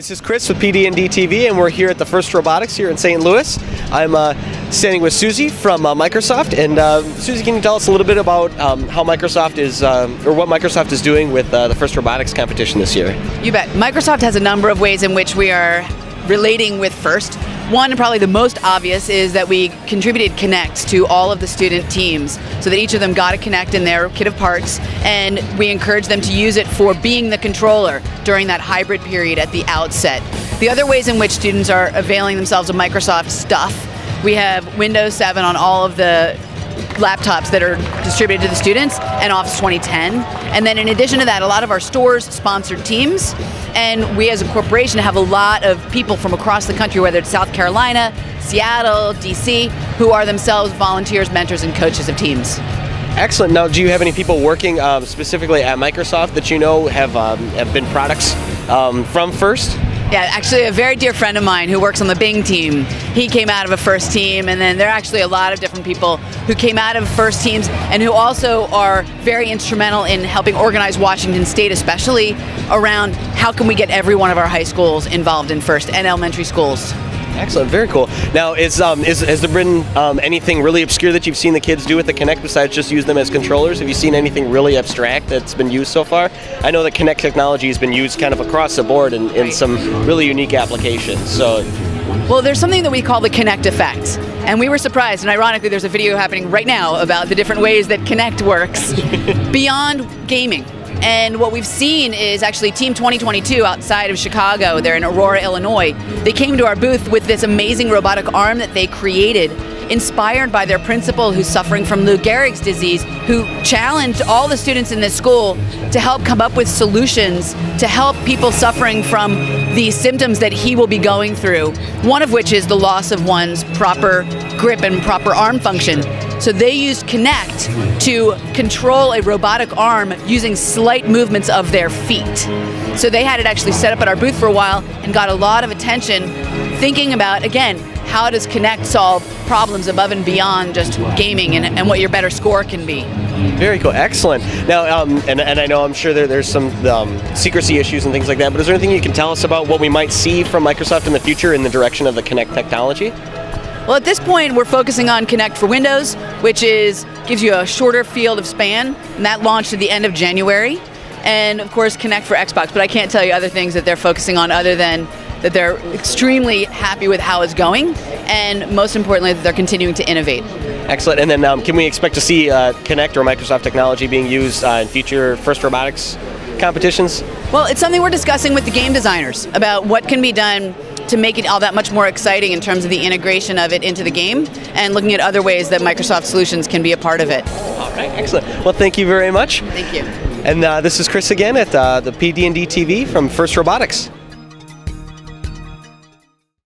This is Chris with PD&D TV, and we're here at the FIRST Robotics here in St. Louis. I'm standing with Suzi from Microsoft, and Suzi, can you tell us a little bit about how Microsoft is, or what Microsoft is doing with the FIRST Robotics Competition this year? You bet. Microsoft has a number of ways in which we are relating with FIRST. One, and probably the most obvious, is that we contributed Kinect to all of the student teams so that each of them got a Kinect in their kit of parts, and we encouraged them to use it for being the controller during that hybrid period at the outset. The other ways in which students are availing themselves of Microsoft stuff, we have Windows 7 on all of the laptops that are distributed to the students and Office 2010. And then in addition to that, a lot of our stores sponsored teams, and we as a corporation have a lot of people from across the country, whether it's South Carolina, Seattle, DC, who are themselves volunteers, mentors, and coaches of teams. Excellent. Now, do you have any people working specifically at Microsoft that you know have been products from FIRST? Yeah, actually a very dear friend of mine who works on the Bing team, he came out of a FIRST team, and then there are actually a lot of different people who came out of FIRST teams and who also are very instrumental in helping organize Washington State, especially around how can we get every one of our high schools involved in FIRST and elementary schools. Excellent, very cool. Now, has there been anything really obscure that you've seen the kids do with the Kinect besides just use them as controllers? Have you seen anything really abstract that's been used so far? I know that Kinect technology has been used kind of across the board in some really unique applications. So, well, there's something that we call the Kinect effect, and we were surprised, and ironically there's a video happening right now about the different ways that Kinect works beyond gaming. And what we've seen is actually Team 2022 outside of Chicago, they're in Aurora, Illinois. They came to our booth with this amazing robotic arm that they created, inspired by their principal who's suffering from Lou Gehrig's disease, who challenged all the students in this school to help come up with solutions to help people suffering from the symptoms that he will be going through, one of which is the loss of one's proper grip and proper arm function. So they used Kinect to control a robotic arm using slight movements of their feet. So they had it actually set up at our booth for a while and got a lot of attention thinking about, again, how does Kinect solve problems above and beyond just gaming and what your better score can be. Very cool, excellent. Now, and I know I'm sure there's some secrecy issues and things like that, but is there anything you can tell us about what we might see from Microsoft in the future in the direction of the Kinect technology? Well, at this point, we're focusing on Kinect for Windows, which gives you a shorter field of span, and that launched at the end of January. And of course, Kinect for Xbox, but I can't tell you other things that they're focusing on other than that they're extremely happy with how it's going, and most importantly, that they're continuing to innovate. Excellent. And then can we expect to see Kinect or Microsoft technology being used in future FIRST Robotics competitions? Well, it's something we're discussing with the game designers about what can be done to make it all that much more exciting in terms of the integration of it into the game, and looking at other ways that Microsoft solutions can be a part of it. All right, excellent. Well, thank you very much. Thank you. And this is Chris again at the PD&D TV from FIRST Robotics.